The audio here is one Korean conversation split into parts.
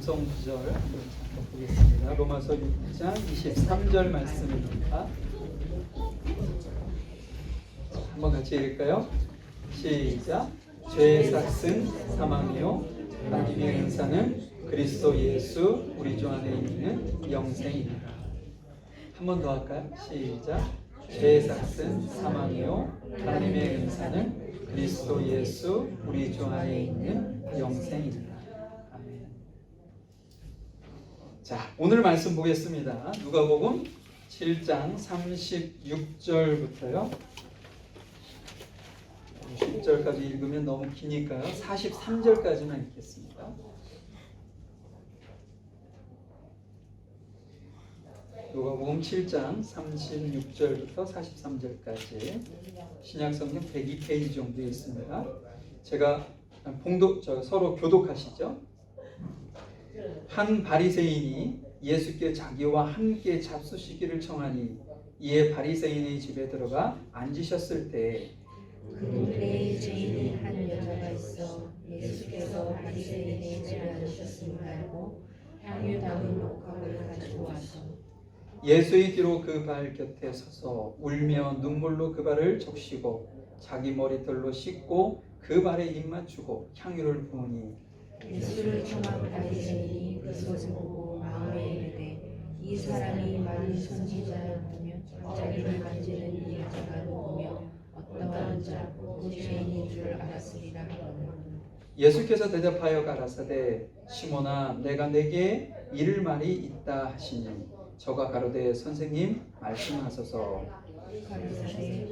암송 구절 한번 보겠습니다. 로마서 6장 23절 말씀입니다. 한번 같이 읽을까요? 시작. 죄의 삭은 사망이요 하나님의 은사는 그리스도 예수 우리 주 안에 있는 영생이니라. 한 번 더 할까요? 시작. 죄의 삭은 사망이요 하나님의 은사는 그리스도 예수 우리 주 안에 있는 영생이니라. 아멘. 자, 오늘 말씀 보겠습니다. 누가복음 7장 36절부터요 50절까지 읽으면 너무 기니까요 43절까지만 읽겠습니다. 누가복음 7장 36절부터 43절까지 신약성경 102페이지 정도 있습니다. 제가 서로 교독하시죠. 한 바리새인이 예수께 자기와 함께 잡수시기를 청하니 이에 바리새인의 집에 들어가 앉으셨을 때 그들의 죄인이 한 여자가 있어 예수께서 바리새인의 집에 앉으셨음을 알고 향유 담은 옥합을 가지고 와서 예수의 뒤로 그 발 곁에 서서 울며 눈물로 그 발을 적시고 자기 머리털로 씻고 그 발에 입 맞추고 향유를 부으니 예수를 청한 바리새인이 그것을 보고 마음에 이르되 이 사람이 많은 선지자였으며 자기를 만지는 이 여자가 누구며 어떠한 자고 죄인인 줄 알았으리라 하더라. 예수께서 대답하여 가라사대 시몬아 내가 내게 이를 말이 있다 하시니 저가 가로되 선생님 말씀하소서. 가라사대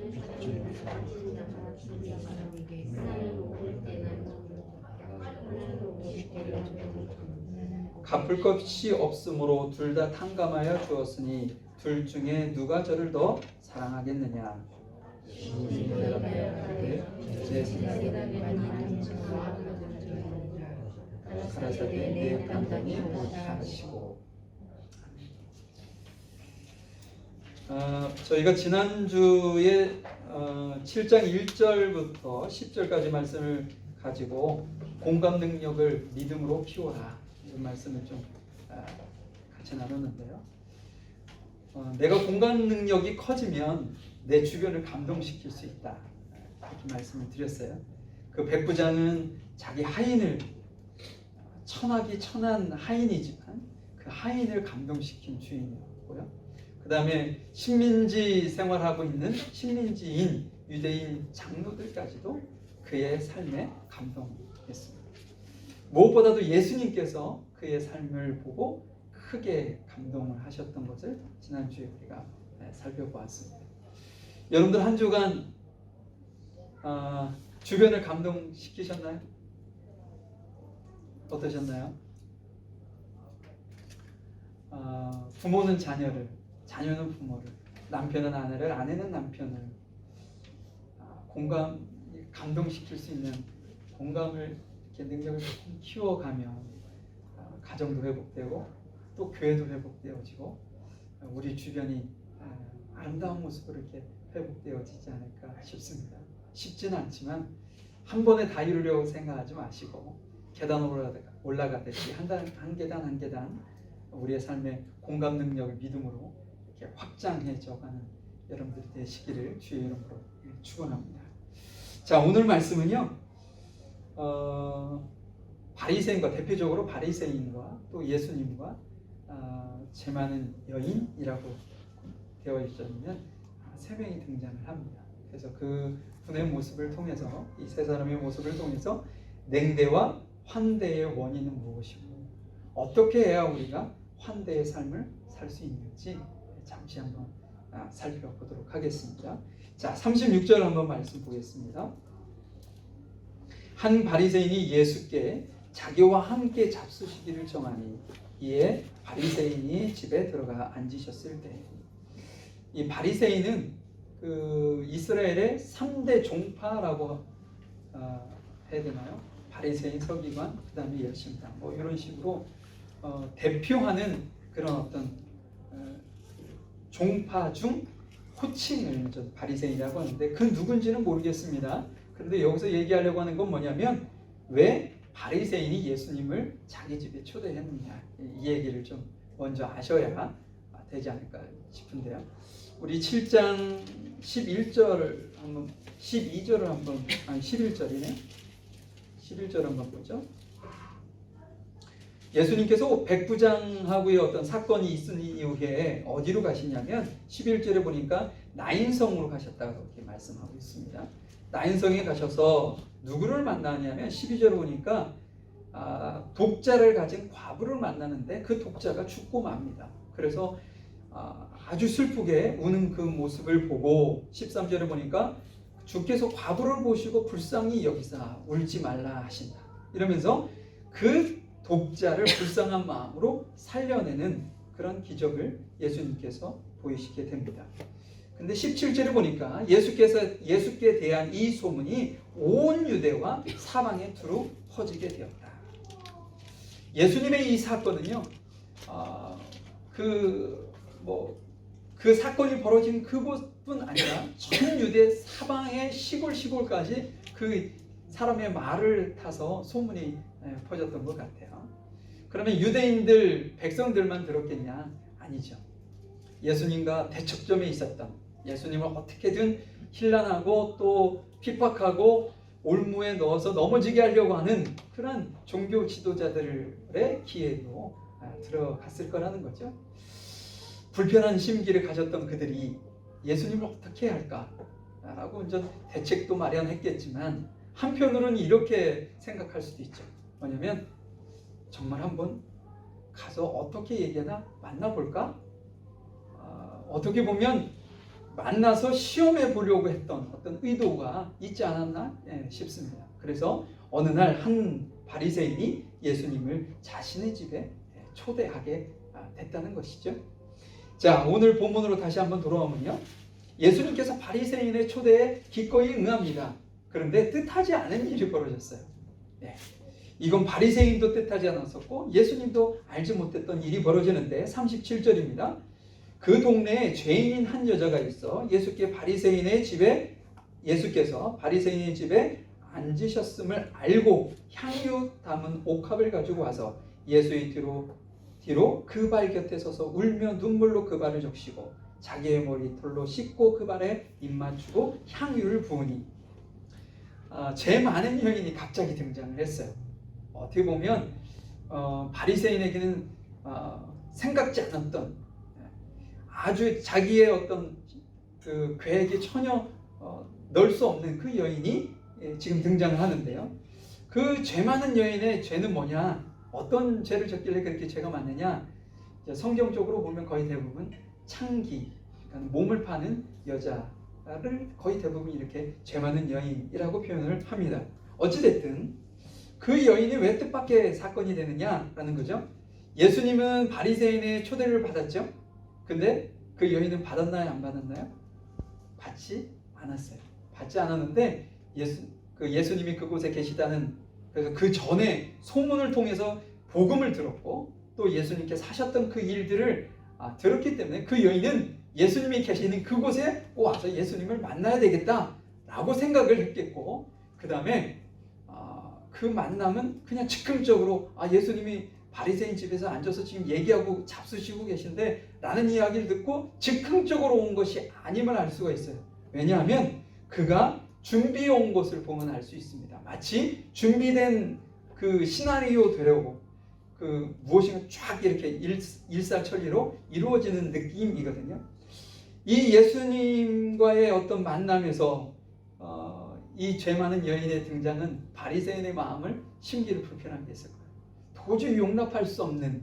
갚을 것이 없으므로 둘 다 탕감하여 주었으니 둘 중에 누가 저를 더 사랑하겠느냐. 가라사대 내 판단이 옳다 하시고. 저희가 지난주에 7장 1절부터 10절까지 말씀을 가지고 공감 능력을 믿음으로 키워라 이런 말씀을 좀 같이 나눴는데요. 내가 공감 능력이 커지면 내 주변을 감동시킬 수 있다 이렇게 말씀을 드렸어요. 그 백부장은 자기 하인을 천하기 천한 하인이지만 그 하인을 감동시킨 주인이었고요. 그 다음에 식민지 생활하고 있는 식민지인 유대인 장로들까지도 그의 삶에 감동했습니다. 무엇보다도 예수님께서 그의 삶을 보고 크게 감동을 하셨던 것을 지난주에 우리가 살펴보았습니다. 여러분들 한 주간 주변을 감동시키셨나요? 어떠셨나요? 부모는 자녀를, 자녀는 부모를, 남편은 아내를, 아내는 남편을 감동시킬 수 있는 공감을 이렇게 능력을 키워가면 가정도 회복되고 또 교회도 회복되어지고 우리 주변이 아름다운 모습으로 이렇게 회복되어지지 않을까 싶습니다. 쉽지는 않지만 한 번에 다 이루려고 생각하지 마시고 계단 올라가듯이 한 계단 우리의 삶의 공감 능력을 믿음으로 이렇게 확장해져가는 여러분들이 되시기를 주의 이름으로 축원합니다. 자, 오늘 말씀은요 바리새인과 대표적으로 바리새인과 또 예수님과 죄 많은 여인이라고 되어 있으면 세 명이 등장을 합니다. 그래서 그 분의 모습을 통해서 이 세 사람의 모습을 통해서 냉대와 환대의 원인은 무엇이고 어떻게 해야 우리가 환대의 삶을 살 수 있는지 잠시 한번 살펴보도록 하겠습니다. 자, 36절 한번 말씀 보겠습니다. 한 바리새인이 예수께 자기와 함께 잡수시기를 청하니 이에 바리새인이 집에 들어가 앉으셨을 때, 이 바리새인은 그 이스라엘의 3대 종파라고 해야 되나요? 바리새인, 서기관, 그 다음에 열심당 뭐 이런 식으로 대표하는 그런 어떤 종파 중 호칭을 바리새인이라고 하는데 그 누군지는 모르겠습니다. 그런데 여기서 얘기하려고 하는 건 뭐냐면 왜 바리새인이 예수님을 자기 집에 초대했느냐, 이 얘기를 좀 먼저 아셔야 되지 않을까 싶은데요. 우리 7장 11절 한번 12절을 한번 아니 11절이네. 11절 한번 보죠. 예수님께서 백부장하고의 어떤 사건이 있은 이후에 어디로 가시냐면 11절에 보니까 나인성으로 가셨다고 이렇게 말씀하고 있습니다. 나인성에 가셔서 누구를 만나냐면 12절에 보니까 독자를 가진 과부를 만나는데 그 독자가 죽고 맙니다. 그래서 아주 슬프게 우는 그 모습을 보고 13절에 보니까 주께서 과부를 보시고 불쌍히 여기사 울지 말라 하신다. 이러면서 그 독자를 불쌍한 마음으로 살려내는 그런 기적을 예수님께서 보이시게 됩니다. 근데 17절에 보니까 예수께 대한 이 소문이 온 유대와 사방에 두루 퍼지게 되었다. 예수님의 이 사건은요, 그 사건이 벌어진 그곳뿐 아니라 전 유대 사방의 시골까지 그 사람의 말을 타서 소문이 퍼졌던 것 같아요. 그러면 유대인들, 백성들만 들었겠냐? 아니죠. 예수님과 대척점에 있었던, 예수님을 어떻게든 힐난하고 또 핍박하고 올무에 넣어서 넘어지게 하려고 하는 그런 종교 지도자들의 기회도 들어갔을 거라는 거죠. 불편한 심기를 가졌던 그들이 예수님을 어떻게 해야 할까라고 이제 대책도 마련했겠지만 한편으로는 이렇게 생각할 수도 있죠. 뭐냐면 정말 한번 가서 어떻게 얘기하나 만나볼까? 어떻게 보면 만나서 시험해 보려고 했던 어떤 의도가 있지 않았나 싶습니다. 그래서 어느 날 한 바리새인이 예수님을 자신의 집에 초대하게 됐다는 것이죠. 자, 오늘 본문으로 다시 한번 돌아오면요, 예수님께서 바리새인의 초대에 기꺼이 응합니다. 그런데 뜻하지 않은 일이 벌어졌어요. 이건 바리새인도 뜻하지 않았었고 예수님도 알지 못했던 일이 벌어지는데 37절입니다. 그 동네에 죄인인 한 여자가 있어 예수께서 바리새인의 집에 앉으셨음을 알고 향유 담은 옥합을 가지고 와서 예수의 뒤로 그 발 곁에 서서 울며 눈물로 그 발을 적시고 자기의 머리털로 씻고 그 발에 입 맞추고 향유를 부으니 죄 많은 여인이 갑자기 등장을 했어요. 어떻게 보면 바리새인에게는 생각지 않았던 아주 자기의 어떤 그 계획에 전혀 넣을 수 없는 그 여인이 지금 등장을 하는데요. 그 죄 많은 여인의 죄는 뭐냐? 어떤 죄를 졌길래 그렇게 죄가 많느냐? 성경적으로 보면 거의 대부분 창기, 그러니까 몸을 파는 여자를 거의 대부분 이렇게 죄 많은 여인이라고 표현을 합니다. 어찌됐든 그 여인이 왜 뜻밖의 사건이 되느냐라는 거죠. 예수님은 바리새인의 초대를 받았죠. 근데 그 여인은 받았나요? 안 받았나요? 받지 않았어요. 받지 않았는데 예수님이 그곳에 계시다는, 그래서 그 전에 소문을 통해서 복음을 들었고 또 예수님께서 하셨던 그 일들을 들었기 때문에 그 여인은 예수님이 계시는 그곳에 와서 예수님을 만나야 되겠다라고 생각을 했겠고, 그 다음에 그 만남은 그냥 즉흥적으로 예수님이 바리새인 집에서 앉아서 지금 얘기하고 잡수시고 계신데 라는 이야기를 듣고 즉흥적으로 온 것이 아님을 알 수가 있어요. 왜냐하면 그가 준비해 온 것을 보면 알 수 있습니다. 마치 준비된 그 시나리오 되려고 그 무엇인가 쫙 이렇게 일사천리로 이루어지는 느낌이거든요. 이 예수님과의 어떤 만남에서 이 죄 많은 여인의 등장은 바리새인의 마음을 심기를 불편하게 했을 거예요. 도저히 용납할 수 없는,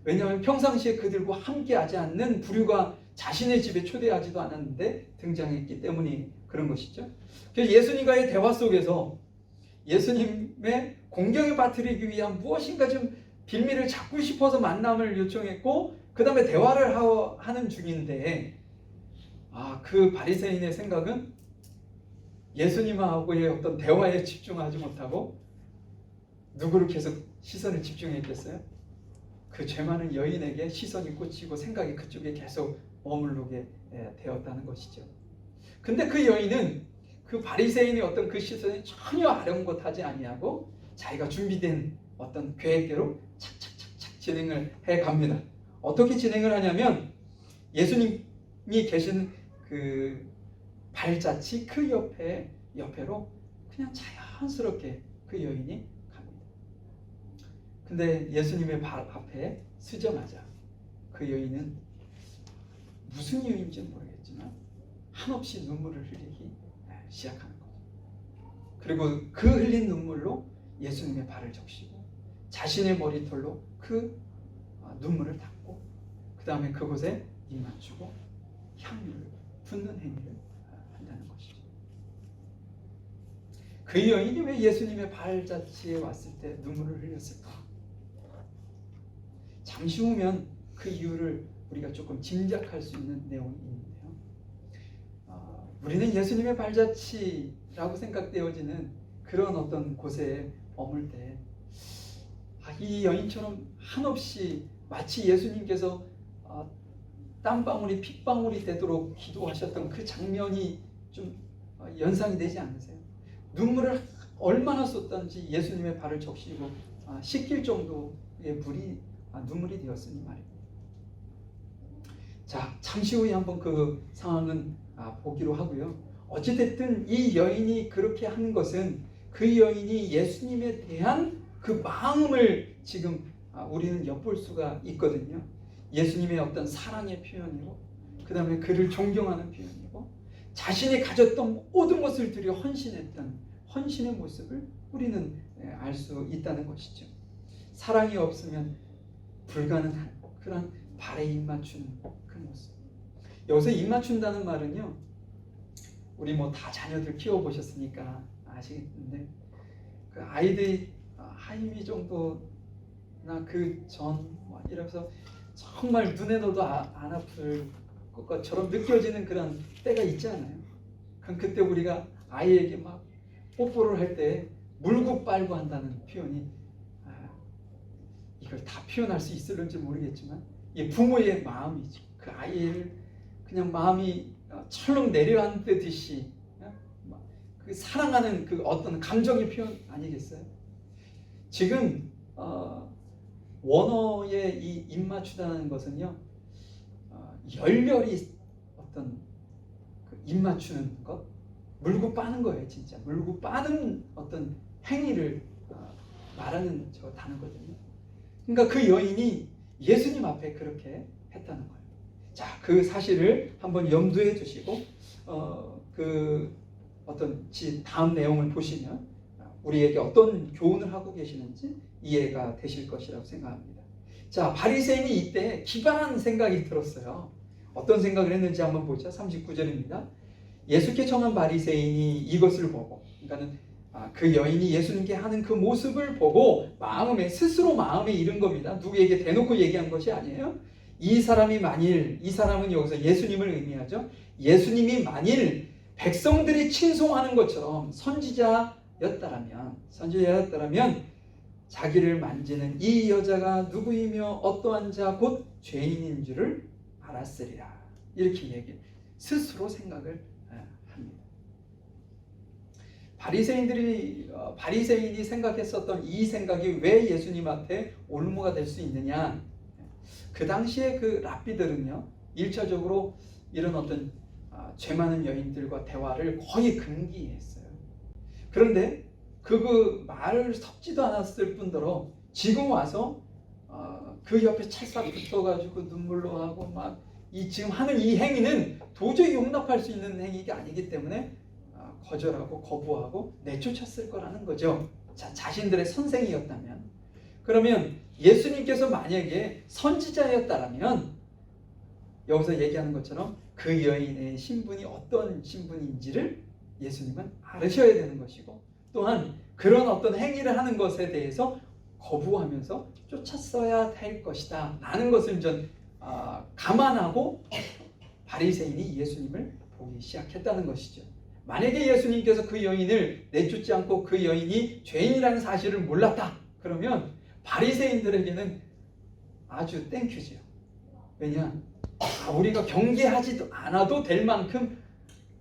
왜냐하면 평상시에 그들과 함께하지 않는 부류가 자신의 집에 초대하지도 않았는데 등장했기 때문이 그런 것이죠. 그래서 예수님과의 대화 속에서 예수님의 공경에 빠뜨리기 위한 무엇인가 좀 빌미를 잡고 싶어서 만남을 요청했고 그 다음에 대화를 하는 중인데 그 바리새인의 생각은 예수님하고의 어떤 대화에 집중하지 못하고 누구를 계속 시선을 집중했겠어요? 그 죄 많은 여인에게 시선이 꽂히고 생각이 그쪽에 계속 머무르게 되었다는 것이죠. 근데 그 여인은 그 바리새인의 어떤 그 시선이 전혀 아랑곳하지 아니하고 자기가 준비된 어떤 계획대로 착착착착 진행을 해 갑니다. 어떻게 진행을 하냐면 예수님이 계신 그 발자취 그 옆에로 그냥 자연스럽게 그 여인이 갑니다. 근데 예수님의 발 앞에 서자마자 그 여인은 무슨 이유인지는 모르겠지만 한없이 눈물을 흘리기 시작하는 거죠. 그리고 그 흘린 눈물로 예수님의 발을 적시고 자신의 머리털로 그 눈물을 닦고 그 다음에 그곳에 입 맞추고 향유를 붓는 행위를 한다는 것이죠. 그 여인이 왜 예수님의 발자취에 왔을 때 눈물을 흘렸을까? 잠시 후면 그 이유를 우리가 조금 짐작할 수 있는 내용이 있는데요. 우리는 예수님의 발자취라고 생각되어지는 그런 어떤 곳에 머물 때 이 여인처럼 한없이 마치 예수님께서 땀방울이 핏방울이 되도록 기도하셨던 그 장면이 좀 연상이 되지 않으세요? 눈물을 얼마나 쏟던지 예수님의 발을 적시고 씻길 정도의 눈물이 되었으니 말입니다. 자, 잠시 후에 한번 그 상황은 보기로 하고요. 어찌됐든 이 여인이 그렇게 한 것은 그 여인이 예수님에 대한 그 마음을 지금 우리는 엿볼 수가 있거든요. 예수님의 어떤 사랑의 표현이고 그 다음에 그를 존경하는 표현이고 자신이 가졌던 모든 것을 들여 헌신했던 헌신의 모습을 우리는 알 수 있다는 것이죠. 사랑이 없으면 불가능한 그런 발에 입 맞추는 그 모습. 여기서 입 맞춘다는 말은요, 우리 뭐 다 자녀들 키워보셨으니까 아시겠는데 그 아이들이 하이미 정도나 그 전 이래서 정말 눈에 넣어도 안 아플 것처럼 느껴지는 그런 때가 있지 않아요? 그럼 그때 우리가 아이에게 막 뽀뽀를 할 때 물고 빨고 한다는 표현이 이걸 다 표현할 수 있을는지 모르겠지만 이 부모의 마음이죠. 그 아이를 그냥 마음이 철렁 내려앉듯이 그 사랑하는 그 어떤 감정의 표현 아니겠어요? 지금 원어의 이 입맞추다는 것은요, 열렬히 어떤 그 입맞추는 것, 물고 빠는 거예요. 진짜 물고 빠는 어떤 행위를 말하는 저 단어거든요. 그러니까 그 여인이 예수님 앞에 그렇게 했다는 거예요. 자, 그 사실을 한번 염두에 두시고 그 어떤 다음 내용을 보시면 우리에게 어떤 교훈을 하고 계시는지 이해가 되실 것이라고 생각합니다. 자, 바리새인이 이때 기발한 생각이 들었어요. 어떤 생각을 했는지 한번 보죠. 39절입니다. 예수께 청한 바리새인이 이것을 보고, 그러니까는 그 여인이 예수님께 하는 그 모습을 보고 스스로 마음에 이른 겁니다. 누구에게 대놓고 얘기한 것이 아니에요. 이 사람은 여기서 예수님을 의미하죠. 예수님이 만일 백성들이 칭송하는 것처럼 선지자였다라면 자기를 만지는 이 여자가 누구이며 어떠한 자 곧 죄인인 줄을 알았으리라. 이렇게 스스로 생각을 합니다. 바리새인이 생각했었던 이 생각이 왜 예수님 앞에 올무가 될 수 있느냐? 그 당시에 그 랍비들은요, 1차적으로 이런 어떤 죄 많은 여인들과 대화를 거의 금기했어요. 그런데 그 말을 섞지도 않았을 뿐더러 지금 와서 그 옆에 찰싹 붙어가지고 눈물로 하고 지금 하는 이 행위는 도저히 용납할 수 있는 행위가 아니기 때문에 거절하고 거부하고 내쫓았을 거라는 거죠. 자신들의 선생이었다면. 그러면 예수님께서 만약에 선지자였다면 여기서 얘기하는 것처럼 그 여인의 신분이 어떤 신분인지를 예수님은 알으셔야 되는 것이고, 또한 그런 어떤 행위를 하는 것에 대해서 거부하면서 쫓았어야 될 것이다 라는 것을 감안하고 바리새인이 예수님을 보기 시작했다는 것이죠. 만약에 예수님께서 그 여인을 내쫓지 않고 그 여인이 죄인이라는 사실을 몰랐다 그러면 바리새인들에게는 아주 땡큐죠. 왜냐? 우리가 경계하지도 않아도 될 만큼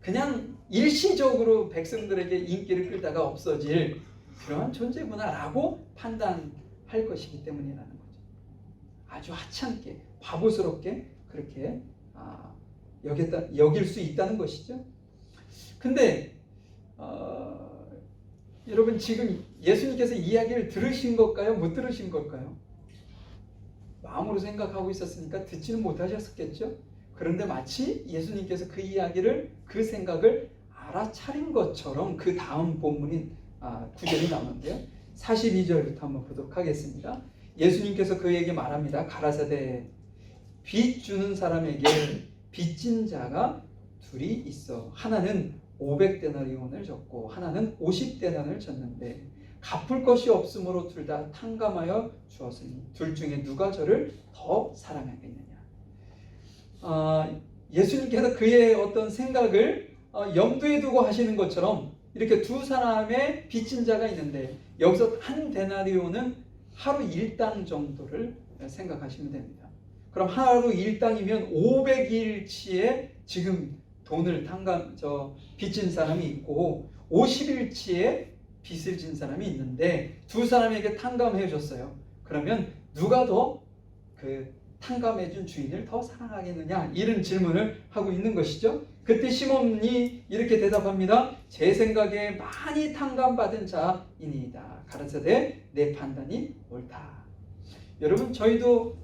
그냥 일시적으로 백성들에게 인기를 끌다가 없어질 그러한 존재구나라고 판단할 것이기 때문이라는 거죠. 아주 하찮게 바보스럽게 그렇게 여길 수 있다는 것이죠. 근데 여러분 지금 예수님께서 이야기를 들으신 걸까요? 못 들으신 걸까요? 마음으로 생각하고 있었으니까 듣지는 못하셨겠죠? 그런데 마치 예수님께서 그 이야기를, 그 생각을 알아차린 것처럼 그 다음 본문인 구절이 나오는데요. 42절부터 한번 보도록 하겠습니다. 예수님께서 그에게 말합니다. 가라사대 빚 주는 사람에게 빚진 자가 둘이 있어. 하나는 500데나리온을 줬고 하나는 50데나리온을 줬는데 갚을 것이 없으므로 둘 다 탕감하여 주었으니 둘 중에 누가 저를 더 사랑하겠느냐. 예수님께서 그의 어떤 생각을 염두에 두고 하시는 것처럼 이렇게 두 사람의 빚진 자가 있는데 여기서 한 데나리온은 하루 일당 정도를 생각하시면 됩니다. 그럼 하루 일당이면 500일치에 지금 돈을 빚진 사람이 있고 50일치에 빚을 진 사람이 있는데 두 사람에게 탕감해 줬어요. 그러면 누가 더 그 탕감해 준 주인을 더 사랑하겠느냐, 이런 질문을 하고 있는 것이죠. 그때 시몬이 이렇게 대답합니다. 제 생각에 많이 탕감받은 자이니이다. 가라사대 내 판단이 옳다. 여러분 저희도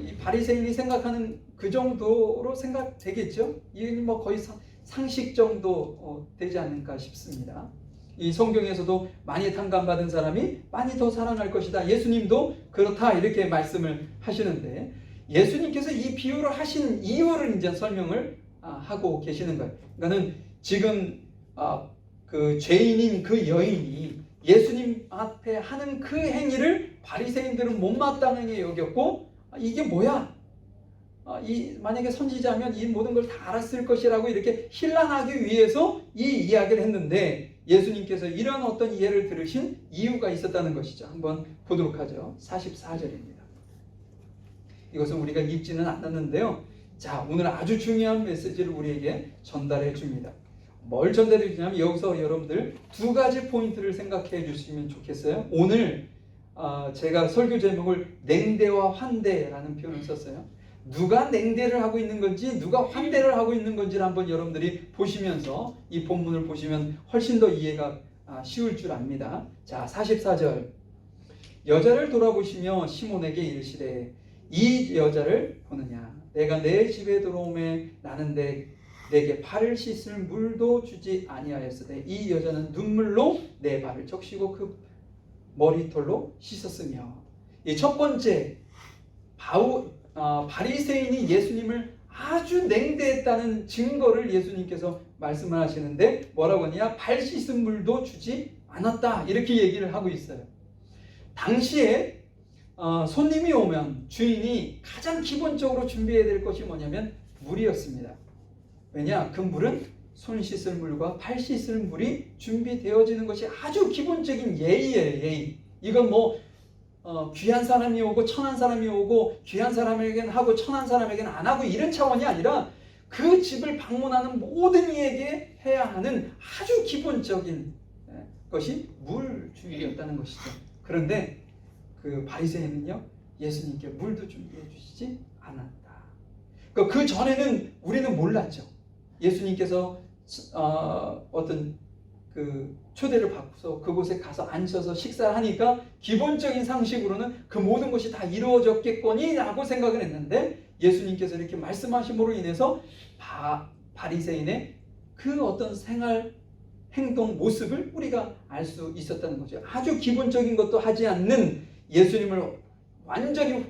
이 바리새인이 생각하는 그 정도로 생각되겠죠? 이게 거의 상식 정도 되지 않을까 싶습니다. 이 성경에서도 많이 탕감받은 사람이 많이 더 사랑할 것이다. 예수님도 그렇다 이렇게 말씀을 하시는데 예수님께서 이 비유를 하신 이유를 이제 설명을 하고 계시는 거예요. 그러니까는 지금 그 죄인인 그 여인이 예수님 앞에 하는 그 행위를 바리새인들은 못마땅하게 여겼고 이게 뭐야? 만약에 선지자면 이 모든 걸 다 알았을 것이라고 이렇게 힐난하기 위해서 이 이야기를 했는데 예수님께서 이런 어떤 예를 들으신 이유가 있었다는 것이죠. 한번 보도록 하죠. 44절입니다. 이것은 우리가 읽지는 않았는데요. 자, 오늘 아주 중요한 메시지를 우리에게 전달해 줍니다. 뭘 전달해 주냐면 여기서 여러분들 두 가지 포인트를 생각해 주시면 좋겠어요. 오늘 제가 설교 제목을 냉대와 환대라는 표현을 썼어요. 누가 냉대를 하고 있는 건지 누가 환대를 하고 있는 건지를 한번 여러분들이 보시면서 이 본문을 보시면 훨씬 더 이해가 쉬울 줄 압니다. 자, 44절 여자를 돌아보시며 시몬에게 이르시되 이 여자를 보느냐? 내가 내 집에 들어오매 나는 내게 발을 씻을 물도 주지 아니하였으되 이 여자는 눈물로 내 발을 적시고 그 머리털로 씻었으며. 이 첫 번째 바리새인이 예수님을 아주 냉대했다는 증거를 예수님께서 말씀을 하시는데 뭐라고 하냐? 발 씻은 물도 주지 않았다 이렇게 얘기를 하고 있어요. 당시에 손님이 오면 주인이 가장 기본적으로 준비해야 될 것이 뭐냐면 물이었습니다. 왜냐? 그 물은 손 씻을 물과 발 씻을 물이 준비되어지는 것이 아주 기본적인 예의예요. 예의. 이건 귀한 사람이 오고 천한 사람이 오고 귀한 사람에게는 하고 천한 사람에게는 안 하고 이런 차원이 아니라 그 집을 방문하는 모든 이에게 해야 하는 아주 기본적인 것이 물주의였다는 것이죠. 그런데 그 바리새인은요 예수님께 물도 준비해 주시지 않았다. 그 전에는 우리는 몰랐죠. 예수님께서 어떤 그 초대를 받고서 그곳에 가서 앉아서 식사를 하니까 기본적인 상식으로는 그 모든 것이 다 이루어졌겠거니라고 생각을 했는데 예수님께서 이렇게 말씀하심으로 인해서 바리새인의 그 어떤 생활 행동 모습을 우리가 알 수 있었다는 거죠. 아주 기본적인 것도 하지 않는 예수님을 완전히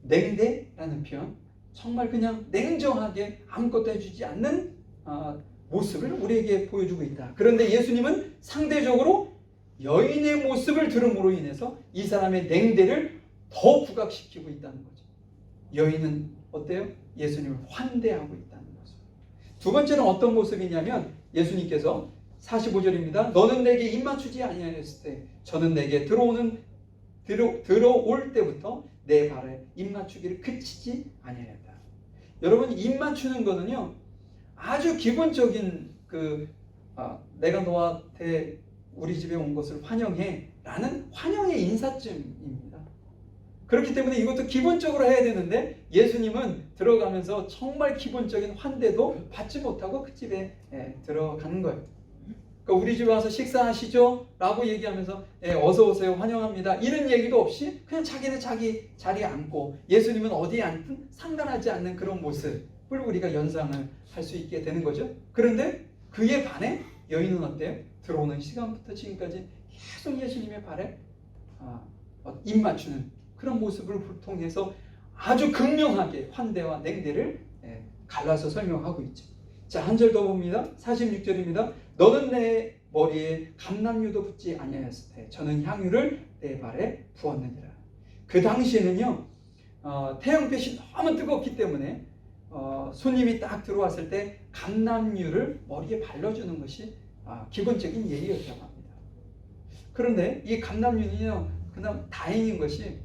냉대라는 표현, 정말 그냥 냉정하게 아무것도 해주지 않는 모습을 우리에게 보여주고 있다. 그런데 예수님은 상대적으로 여인의 모습을 들음으로 인해서 이 사람의 냉대를 더 부각시키고 있다는 거죠. 여인은 어때요? 예수님을 환대하고 있다는 거죠. 두 번째는 어떤 모습이냐면 예수님께서 45절입니다. 너는 내게 입 맞추지 아니하였을 때 저는 내게 들어올 때부터 내 발에 입 맞추기를 그치지 아니하였다. 여러분 입 맞추는 거는요 아주 기본적인 내가 너한테 우리 집에 온 것을 환영해 라는 환영의 인사쯤입니다. 그렇기 때문에 이것도 기본적으로 해야 되는데 예수님은 들어가면서 정말 기본적인 환대도 받지 못하고 그 집에 들어가는 거예요. 그러니까 우리 집에 와서 식사하시죠? 라고 얘기하면서 어서 오세요, 환영합니다, 이런 얘기도 없이 그냥 자기는 자기 자리에 앉고 예수님은 어디에 앉든 상관하지 않는 그런 모습을 우리가 연상을 할 수 있게 되는 거죠. 그런데 그에 반해 여인은 어때요? 들어오는 시간부터 지금까지 계속 예수님의 발에 입 맞추는 그런 모습을 통해서 아주 극명하게 환대와 냉대를 갈라서 설명하고 있죠. 자, 한 절 더 봅니다. 46절입니다. 너는 내 머리에 감람유도 붓지 아니하였을 때 저는 향유를 내 발에 부었느니라. 그 당시에는요, 태양빛이 너무 뜨겁기 때문에 손님이 딱 들어왔을 때 감람유를 머리에 발라주는 것이 기본적인 예의였다고 합니다. 그런데 이 감람유는요, 그다음 다행인 것이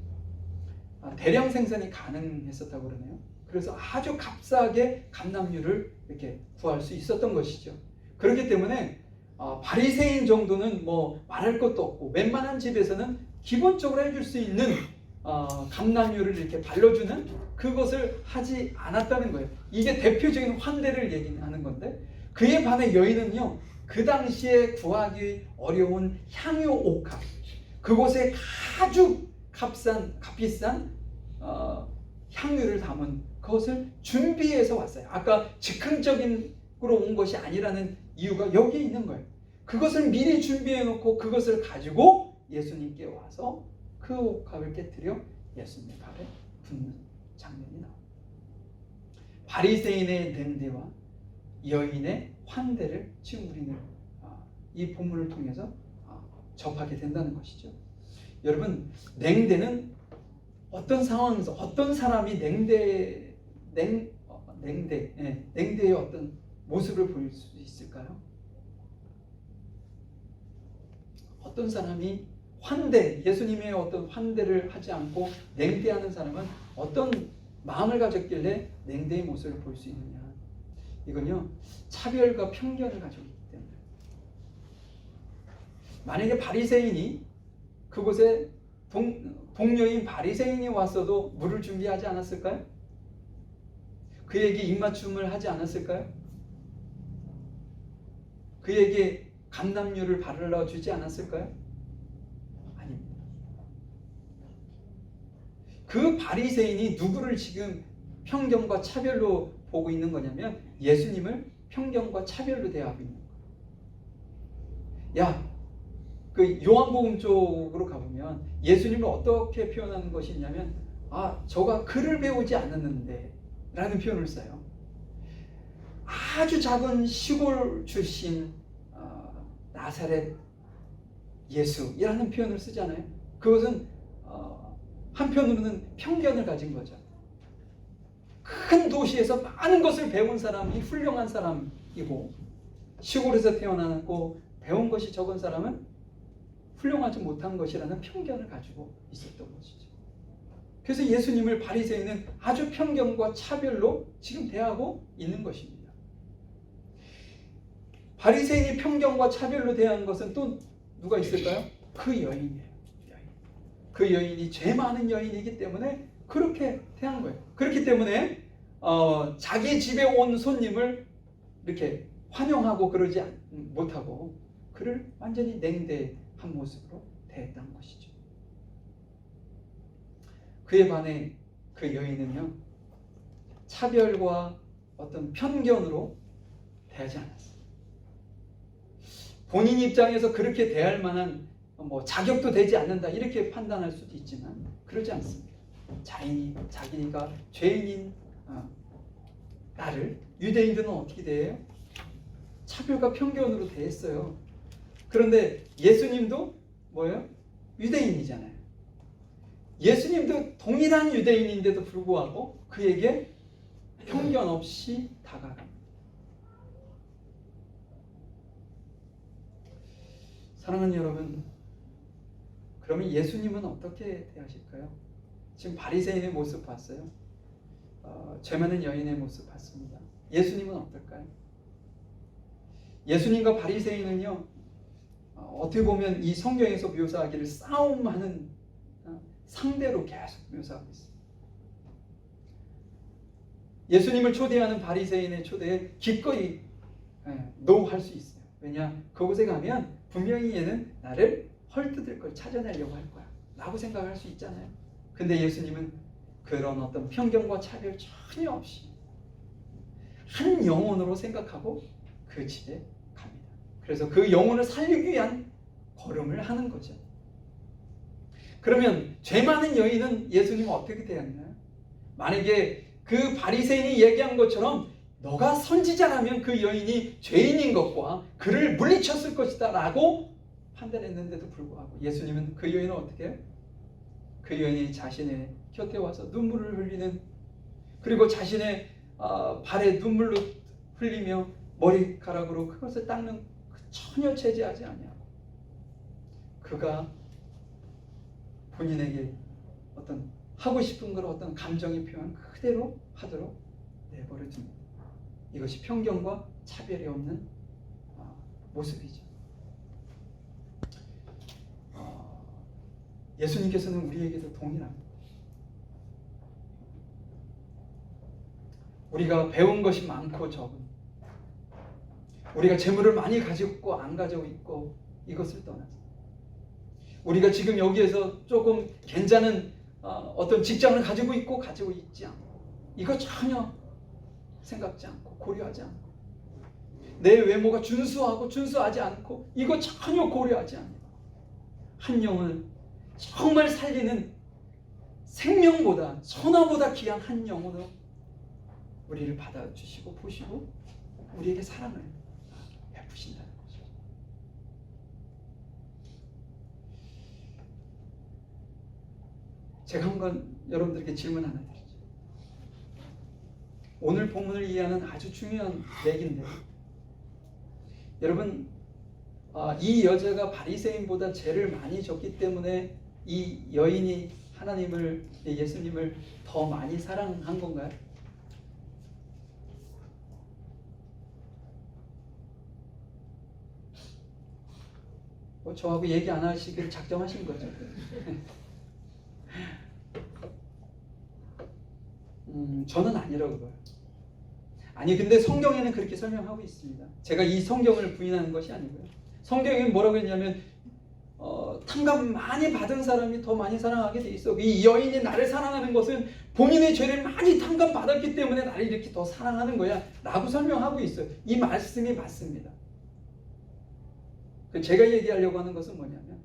대량 생산이 가능했었다고 그러네요. 그래서 아주 값싸게 감람유를 이렇게 구할 수 있었던 것이죠. 그렇기 때문에 바리새인 정도는 뭐 말할 것도 없고 웬만한 집에서는 기본적으로 해줄 수 있는 감람유를 이렇게 발라주는 그것을 하지 않았다는 거예요. 이게 대표적인 환대를 얘기하는 건데, 그에 반해 여인은요, 그 당시에 구하기 어려운 향유 옥합, 그곳에 아주 값비싼 향유를 담은 그것을 준비해서 왔어요. 아까 즉흥적인 으로 온 것이 아니라는 이유가 여기에 있는 거예요. 그것을 미리 준비해 놓고 그것을 가지고 예수님께 와서 그 옥합을 깨뜨려 예수님의 발에 붓는 장면이 나옵니다. 바리새인의 냉대와 여인의 환대를 지금 우리는 이 본문을 통해서 접하게 된다는 것이죠. 여러분, 냉대는 어떤 상황에서 어떤 사람이 냉대의 어떤 모습을 보일 수 있을까요? 어떤 사람이 예수님의 어떤 환대를 하지 않고 냉대하는 사람은 어떤 마음을 가졌길래 냉대의 모습을 볼 수 있느냐? 이건요, 차별과 편견을 가지고 있기 때문에. 만약에 바리새인이 그곳에 동료인 바리새인이 왔어도 물을 준비하지 않았을까요? 그에게 입맞춤을 하지 않았을까요? 그에게 감람유를 발라주지 않았을까요? 아닙니다. 그 바리새인이 누구를 지금 편견과 차별로 보고 있는 거냐면 예수님을 편견과 차별로 대하고 있는 거예요. 그 요한복음 쪽으로 가보면 예수님을 어떻게 표현하는 것이 있냐면 저가 글을 배우지 않았는데 라는 표현을 써요. 아주 작은 시골 출신 나사렛 예수라는 표현을 쓰잖아요. 그것은 한편으로는 편견을 가진 거죠. 큰 도시에서 많은 것을 배운 사람이 훌륭한 사람이고, 시골에서 태어나고 배운 것이 적은 사람은 훌륭하지 못한 것이라는 편견을 가지고 있었던 것이죠. 그래서 예수님을 바리새인은 아주 편견과 차별로 지금 대하고 있는 것입니다. 바리새인이 편견과 차별로 대한 것은 또 누가 있을까요? 그 여인이에요. 그 여인이 죄 많은 여인이기 때문에 그렇게 대한 거예요. 그렇기 때문에 자기 집에 온 손님을 이렇게 환영하고 그러지 못하고 그를 완전히 냉대한 모습으로 대했던 것이죠. 그에 반해 그 여인은요, 차별과 어떤 편견으로 대하지 않았어요. 본인 입장에서 그렇게 대할 만한 자격도 되지 않는다 이렇게 판단할 수도 있지만 그러지 않습니다. 자기가 죄인인 나를 유대인들은 어떻게 대해요? 차별과 편견으로 대했어요. 그런데 예수님도 뭐예요? 유대인이잖아요. 예수님도 동일한 유대인인데도 불구하고 그에게 편견 없이 다가갑니다. 사랑하는 여러분, 그러면 예수님은 어떻게 대하실까요? 지금 바리새인의 모습 봤어요? 죄 많은 여인의 모습 봤습니다. 예수님은 어떨까요? 예수님과 바리새인은요, 어떻게 보면 이 성경에서 묘사하기를 싸움하는 상대로 계속 묘사하고 있어요. 예수님을 초대하는 바리새인의 초대에 기꺼이 노할 수 있어요. 왜냐? 그곳에 가면 분명히 얘는 나를 헐뜯을 걸 찾아내려고 할 거야 라고 생각할 수 있잖아요. 근데 예수님은 그런 어떤 편견과 차별 전혀 없이 한 영혼으로 생각하고 그 집에 갑니다. 그래서 그 영혼을 살리기 위한 걸음을 하는 거죠. 그러면 죄 많은 여인은 예수님은 어떻게 대했나요? 만약에 그 바리새인이 얘기한 것처럼 너가 선지자라면 그 여인이 죄인인 것과 그를 물리쳤을 것이다 라고 판단했는데도 불구하고 예수님은 그 여인을 어떻게 해요? 그 여인이 자신의 곁에 와서 눈물을 흘리는, 그리고 자신의 발에 눈물로 흘리며 머리카락으로 그것을 닦는 전혀 제지하지 아니하고 그가 본인에게 어떤 하고 싶은 걸 어떤 감정의 표현 그대로 하도록 내버려 둡니다. 이것이 편견과 차별이 없는 모습이죠. 예수님께서는 우리에게도 동일합니다. 우리가 배운 것이 많고 적은, 우리가 재물을 많이 가지고 있고 안 가지고 있고 이것을 떠나서 우리가 지금 여기에서 조금 괜찮은 어떤 직장을 가지고 있고 가지고 있지 않고 이거 전혀 생각지 않고 고려하지 않고 내 외모가 준수하고 준수하지 않고 이거 전혀 고려하지 않고 한 영혼을 정말 살리는 생명보다 선화보다 귀한 한 영혼으로 우리를 받아주시고 보시고 우리에게 사랑을 베푸신다는 거죠. 제가 한번 여러분들에게 질문 하나 드리죠. 오늘 본문을 이해하는 아주 중요한 얘기인데 여러분 이 여자가 바리새인보다 죄를 많이 졌기 때문에 이 여인이 하나님을, 예수님을 더 많이 사랑한 건가요? 저하고 얘기 안 하시기를 작정하신 거죠. 저는 아니라고 봐요. 아니 근데 성경에는 그렇게 설명하고 있습니다. 제가 이 성경을 부인하는 것이 아니고요. 성경에 뭐라고 했냐면 탕감 많이 받은 사람이 더 많이 사랑하게 돼 있어. 이 여인이 나를 사랑하는 것은 본인의 죄를 많이 탕감 받았기 때문에 나를 이렇게 더 사랑하는 거야 라고 설명하고 있어요. 이 말씀이 맞습니다. 제가 얘기하려고 하는 것은 뭐냐면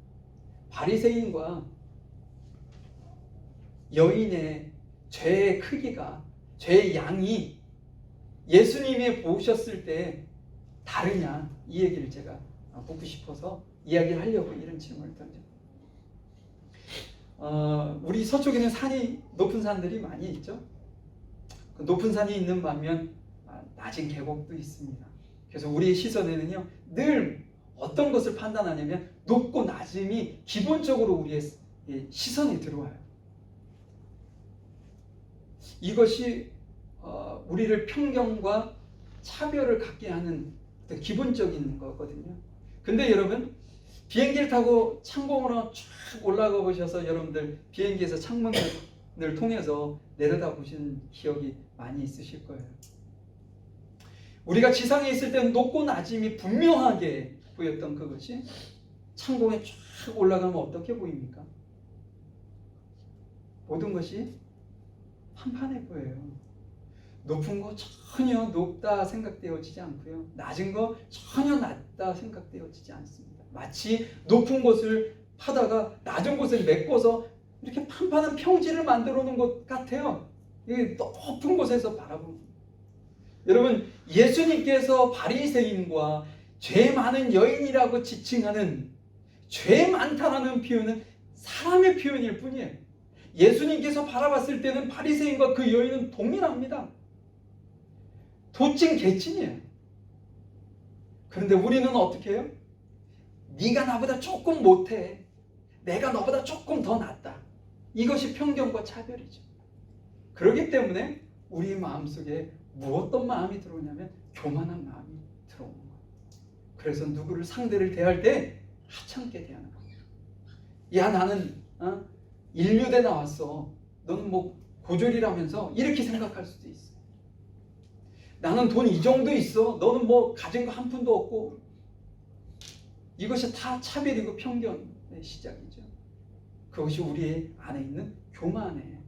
바리새인과 여인의 죄의 크기가, 죄의 양이 예수님이 보셨을 때 다르냐 이 얘기를 제가 묻고 싶어서 이야기를 하려고 이런 질문을 던져요. 우리 서쪽에는 산이, 높은 산들이 많이 있죠. 그 높은 산이 있는 반면 낮은 계곡도 있습니다. 그래서 우리의 시선에는요 늘 어떤 것을 판단하냐면 높고 낮음이 기본적으로 우리의 시선에 들어와요. 이것이 우리를 편견과 차별을 갖게 하는 기본적인 거거든요. 근데 여러분 비행기를 타고 창공으로 쫙 올라가 보셔서 여러분들 비행기에서 창문을 통해서 내려다 보신 기억이 많이 있으실 거예요. 우리가 지상에 있을 때는 높고 낮음이 분명하게 보였던 그것이 창공에 쫙 올라가면 어떻게 보입니까? 모든 것이 판판해 보여요. 높은 거 전혀 높다 생각되어지지 않고요. 낮은 거 전혀 낮다 생각되어지지 않습니다. 마치 높은 곳을 파다가 낮은 곳을 메꿔서 이렇게 판판한 평지를 만들어 놓은 것 같아요. 이 높은 곳에서 바라보는. 여러분 예수님께서 바리새인과 죄 많은 여인이라고 지칭하는 죄 많다라는 표현은 사람의 표현일 뿐이에요. 예수님께서 바라봤을 때는 바리새인과 그 여인은 동일합니다. 도찐 개찐이에요. 그런데 우리는 어떻게 해요? 네가 나보다 조금 못해. 내가 너보다 조금 더 낫다. 이것이 편견과 차별이죠. 그렇기 때문에 우리 마음속에 어떤 마음이 들어오냐면 교만한 마음이 들어오는 거예요. 그래서 누구를 상대를 대할 때 하찮게 대하는 겁니다. 야, 나는 인류대 나왔어. 너는 뭐 고졸이라면서 이렇게 생각할 수도 있어. 나는 돈 이 정도 있어. 너는 뭐 가진 거 한 푼도 없고. 이것이 다 차별이고 편견의 시작이죠. 그것이 우리 안에 있는 교만에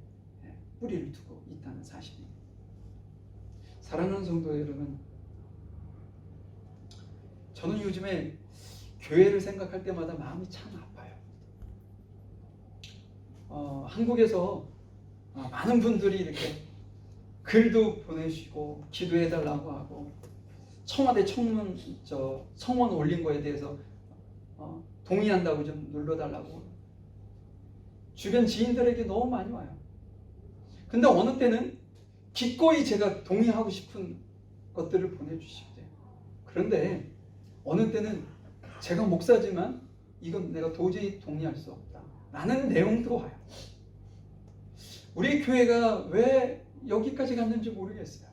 뿌리를 두고 있다는 사실입니다. 사랑하는 성도 여러분, 저는 요즘에 교회를 생각할 때마다 마음이 참 아파요. 한국에서 많은 분들이 이렇게 글도 보내주시고 기도해달라고 하고 청와대 성원 올린 거에 대해서 동의한다고 좀 눌러달라고 주변 지인들에게 너무 많이 와요. 근데 어느 때는 기꺼이 제가 동의하고 싶은 것들을 보내주시대요. 그런데 어느 때는 제가 목사지만 이건 내가 도저히 동의할 수 없다 라는 내용도 와요. 우리 교회가 왜 여기까지 갔는지 모르겠어요.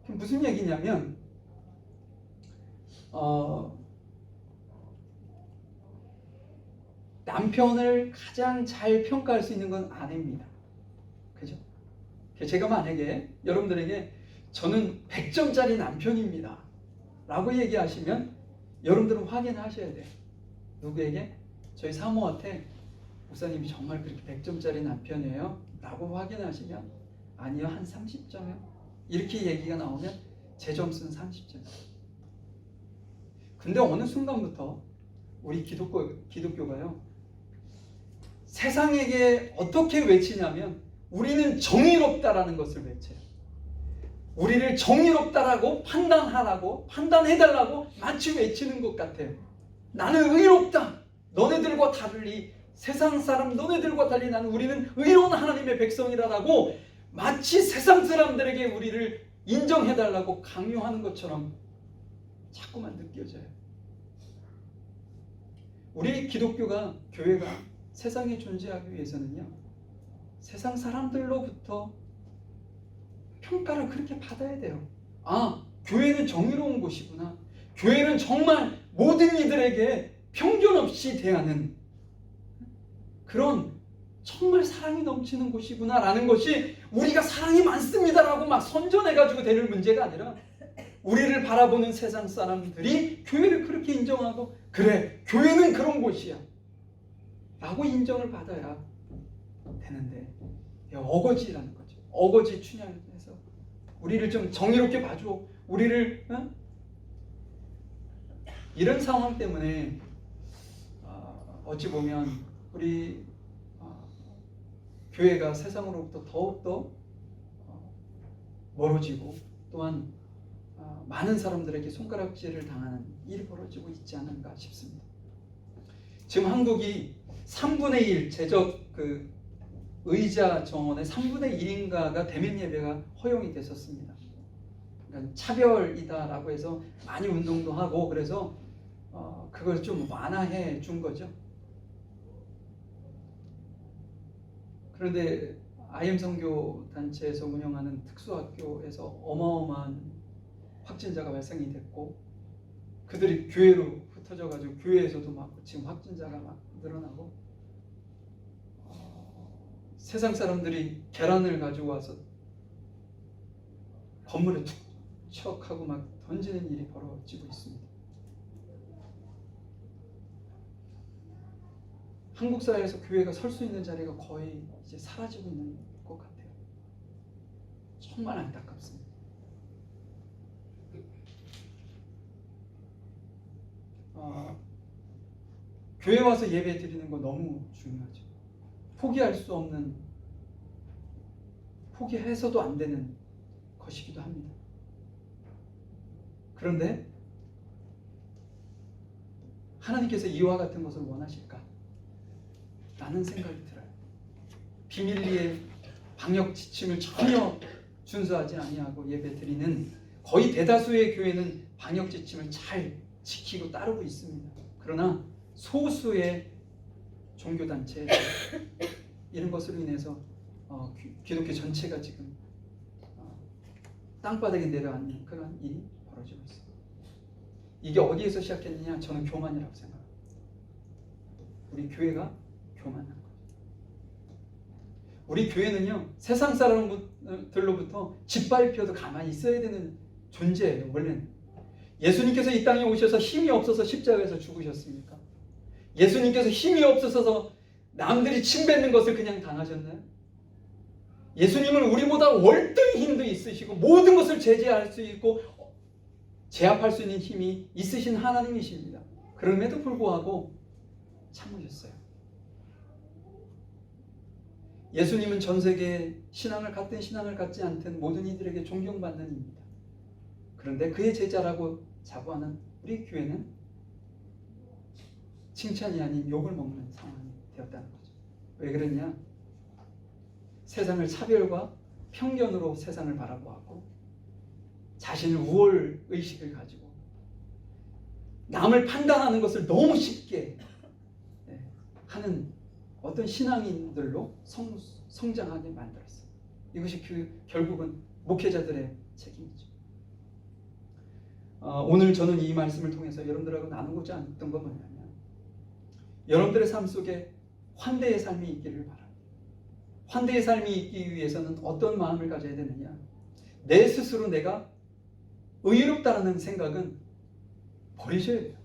무슨 얘기냐면 남편을 가장 잘 평가할 수 있는 건 아내입니다. 그죠? 제가 만약에 여러분들에게 저는 100점짜리 남편입니다 라고 얘기하시면 여러분들은 확인하셔야 돼요. 누구에게? 저희 사모한테 목사님이 정말 그렇게 100점짜리 남편이에요? 라고 확인하시면 아니요, 한 30점이요. 이렇게 얘기가 나오면 제 점수는 30점이에요. 근데 어느 순간부터 우리 기독교가요, 세상에게 어떻게 외치냐면 우리는 정의롭다라는 것을 외쳐요. 우리를 정의롭다라고 판단해달라고 마치 외치는 것 같아요. 나는 의롭다. 너네들과 달리 세상 사람 너네들과 달리 우리는 의로운 하나님의 백성이라고 마치 세상 사람들에게 우리를 인정해달라고 강요하는 것처럼 자꾸만 느껴져요. 우리 교회가 세상에 존재하기 위해서는요, 세상 사람들로부터 평가를 그렇게 받아야 돼요. 교회는 정의로운 곳이구나. 교회는 정말 모든 이들에게 편견 없이 대하는 그런 정말 사랑이 넘치는 곳이구나 라는 것이 우리가 사랑이 많습니다라고 막 선전해가지고 되는 문제가 아니라 우리를 바라보는 세상 사람들이 교회를 그렇게 인정하고 그래, 교회는 그런 곳이야 라고 인정을 받아야 되는데 어거지라는 거죠. 어거지 춘향해서 우리를 좀 정의롭게 봐줘. 우리를 이런 상황 때문에 어찌 보면 우리 교회가 세상으로부터 더욱더 멀어지고 또한 많은 사람들에게 손가락질을 당하는 일이 벌어지고 있지 않은가 싶습니다. 지금 한국이 3분의 1 제적 의자 정원의 3분의 1인가가 대면 예배가 허용이 됐었습니다. 그러니까 차별이다라고 해서 많이 운동도 하고 그래서 그걸 좀 완화해 준 거죠. 그런데 IM 선교 단체에서 운영하는 특수학교에서 어마어마한 확진자가 발생이 됐고 그들이 교회로 흩어져가지고 교회에서도 막 지금 확진자가 막 늘어나고 세상 사람들이 계란을 가지고 와서 건물에 툭척하고 막 던지는 일이 벌어지고 있습니다. 한국 사회에서 교회가 설 수 있는 자리가 거의 이제 사라지고 있는 것 같아요. 정말 안타깝습니다. 교회 와서 예배 드리는 거 너무 중요하죠. 포기할 수 없는, 포기해서도 안 되는 것이기도 합니다. 그런데 하나님께서 이와 같은 것을 원하실까? 라는 생각이 들어요. 비밀리에 방역 지침을 전혀 준수하지 아니하고 예배 드리는 거의 대다수의 교회는 방역 지침을 잘 지키고 따르고 있습니다. 그러나 소수의 종교단체 이런 것으로 인해서 기독교 전체가 지금 땅바닥에 내려앉는 그런 일이 벌어지고 있습니다. 이게 어디에서 시작했느냐? 저는 교만이라고 생각합니다. 우리 교회가 교만한 거예요. 우리 교회는요, 세상 사람들로부터 짓밟혀도 가만히 있어야 되는 존재예요. 원래는 예수님께서 이 땅에 오셔서 힘이 없어서 십자가에서 죽으셨습니까? 예수님께서 힘이 없어서 남들이 침뱉는 것을 그냥 당하셨나요? 예수님은 우리보다 월등히 힘도 있으시고 모든 것을 제재할 수 있고 제압할 수 있는 힘이 있으신 하나님이십니다. 그럼에도 불구하고 참으셨어요. 예수님은 전 세계에 신앙을 갖든 신앙을 갖지 않든 모든 이들에게 존경받는 이입니다. 그런데 그의 제자라고 자부하는 우리 교회는 칭찬이 아닌 욕을 먹는 상황이 되었다는 거죠. 왜 그러냐? 세상을 차별과 편견으로 세상을 바라보았고 자신을 우월 의식을 가지고 남을 판단하는 것을 너무 쉽게 하는 어떤 신앙인들로 성장하게 만들었어요. 이것이 결국은 목회자들의 책임이죠. 오늘 저는 이 말씀을 통해서 여러분들하고 나누고자 했던 건 뭐냐면 여러분들의 삶 속에 환대의 삶이 있기를 바랍니다. 환대의 삶이 있기 위해서는 어떤 마음을 가져야 되느냐? 내 스스로 내가 의롭다라는 생각은 버리셔야 돼요.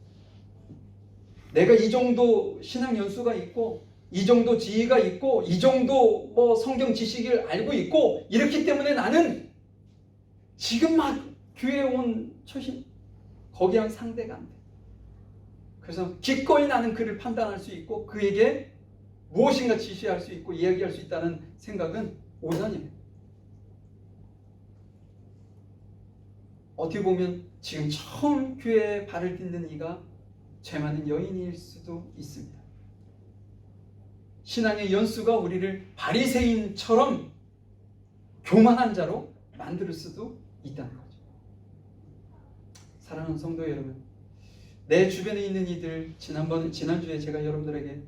내가 이 정도 신앙 연수가 있고 이 정도 지위가 있고 이 정도 성경 지식을 알고 있고 이렇기 때문에 나는 지금 막 교회에 온 초신 거기랑 상대가 안 돼. 그래서 기꺼이 나는 그를 판단할 수 있고 그에게 무엇인가 지시할 수 있고 이야기할 수 있다는 생각은 오산이에요. 어떻게 보면 지금 처음 교회에 발을 딛는 이가 죄 많은 여인일 수도 있습니다. 신앙의 연수가 우리를 바리새인처럼 교만한 자로 만들 수도 있다는 거죠. 사랑하는 성도 여러분, 내 주변에 있는 이들, 지난주에 제가 여러분들에게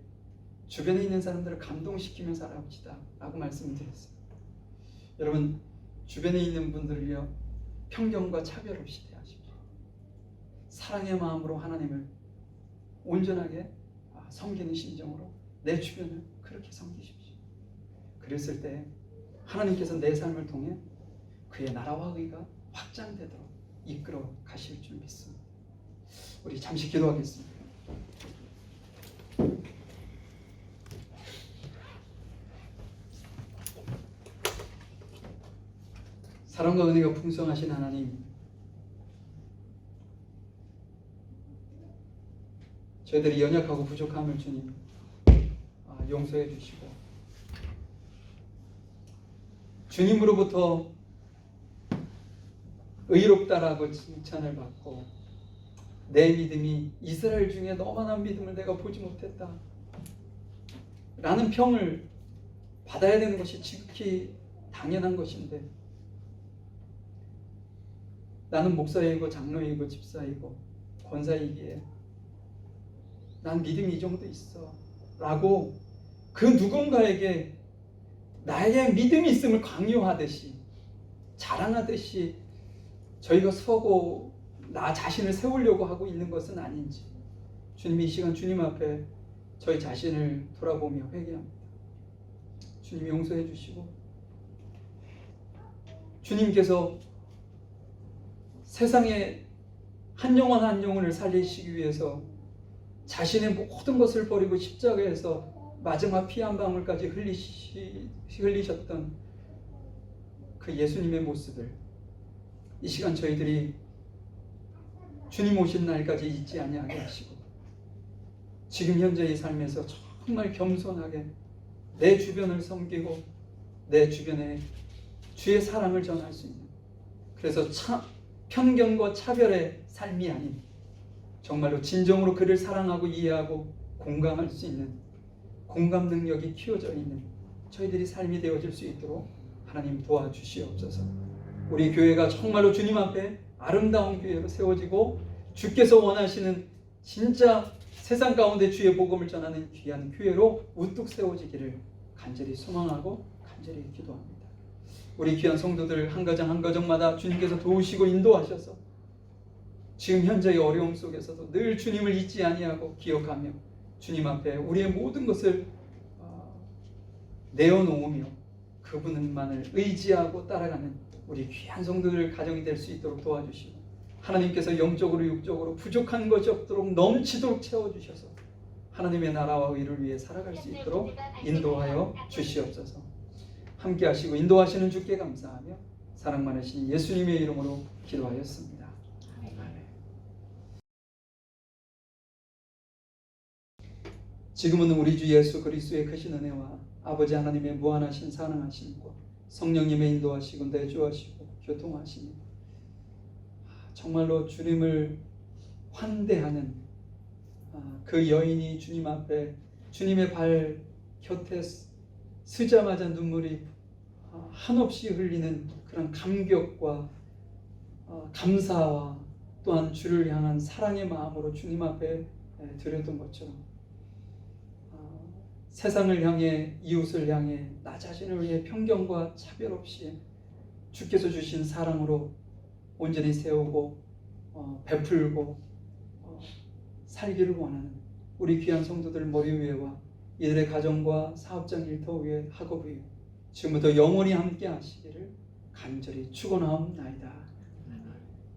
주변에 있는 사람들을 감동시키며 살아봅시다 라고 말씀을 드렸어요. 여러분, 주변에 있는 분들을요, 편견과 차별 없이 대하십시오. 사랑의 마음으로 하나님을 온전하게 섬기는 심정으로 내 주변을 그렇게 섬기십시오. 그랬을 때 하나님께서 내 삶을 통해 그의 나라와 의가 확장되도록 이끌어 가실 줄 믿습니다. 우리 잠시 기도하겠습니다. 사랑과 은혜가 풍성하신 하나님, 저희들이 연약하고 부족함을 주님 용서해 주시고 주님으로부터 의롭다라고 칭찬을 받고 내 믿음이 이스라엘 중에 너만한 믿음을 내가 보지 못했다 라는 평을 받아야 되는 것이 지극히 당연한 것인데 나는 목사이고 장로이고 집사이고 권사이기에 난 믿음이 이 정도 있어 라고 그 누군가에게 나의 믿음이 있음을 강요하듯이 자랑하듯이 저희가 서고 나 자신을 세우려고 하고 있는 것은 아닌지 주님이 이 시간 주님 앞에 저희 자신을 돌아보며 회개합니다. 주님 용서해 주시고 주님께서 세상에 한 영혼 한 영혼을 살리시기 위해서 자신의 모든 것을 버리고 십자가에서 마지막 피 한 방울까지 흘리셨던 그 예수님의 모습을 이 시간 저희들이 주님 오신 날까지 잊지 아니하게 하시고 지금 현재의 삶에서 정말 겸손하게 내 주변을 섬기고 내 주변에 주의 사랑을 전할 수 있는, 그래서 편견과 차별의 삶이 아닌 정말로 진정으로 그를 사랑하고 이해하고 공감할 수 있는 공감 능력이 키워져 있는 저희들이 삶이 되어질 수 있도록 하나님 도와주시옵소서. 우리 교회가 정말로 주님 앞에 아름다운 교회로 세워지고 주께서 원하시는 진짜 세상 가운데 주의 복음을 전하는 귀한 교회로 우뚝 세워지기를 간절히 소망하고 간절히 기도합니다. 우리 귀한 성도들 한 가정 한 가정마다 주님께서 도우시고 인도하셔서 지금 현재의 어려움 속에서도 늘 주님을 잊지 아니하고 기억하며 주님 앞에 우리의 모든 것을 내어놓으며 그분만을 의지하고 따라가는 우리 귀한 성도들 가정이 될 수 있도록 도와주시고, 하나님께서 영적으로 육적으로 부족한 것이 없도록 넘치도록 채워주셔서 하나님의 나라와 의를 위해 살아갈 수 있도록 인도하여 주시옵소서. 함께 하시고 인도하시는 주께 감사하며 사랑 많으신 예수님의 이름으로 기도하였습니다. 아멘. 지금은 우리 주 예수 그리스도의 크신 은혜와 아버지 하나님의 무한하신 사랑하심과 성령님의 인도하시고 내주하시고 교통하시니 정말로 주님을 환대하는 그 여인이 주님 앞에 주님의 발 곁에 서자마자 눈물이 한없이 흘리는 그런 감격과 감사와 또한 주를 향한 사랑의 마음으로 주님 앞에 드렸던 것처럼 세상을 향해 이웃을 향해 나 자신을 위해 편견과 차별 없이 주께서 주신 사랑으로 온전히 세우고 베풀고 살기를 원하는 우리 귀한 성도들 머리 위에와 이들의 가정과 사업장 일터 위에 학업 위에 지금부터 영원히 함께 하시기를 간절히 축원하옵나이다.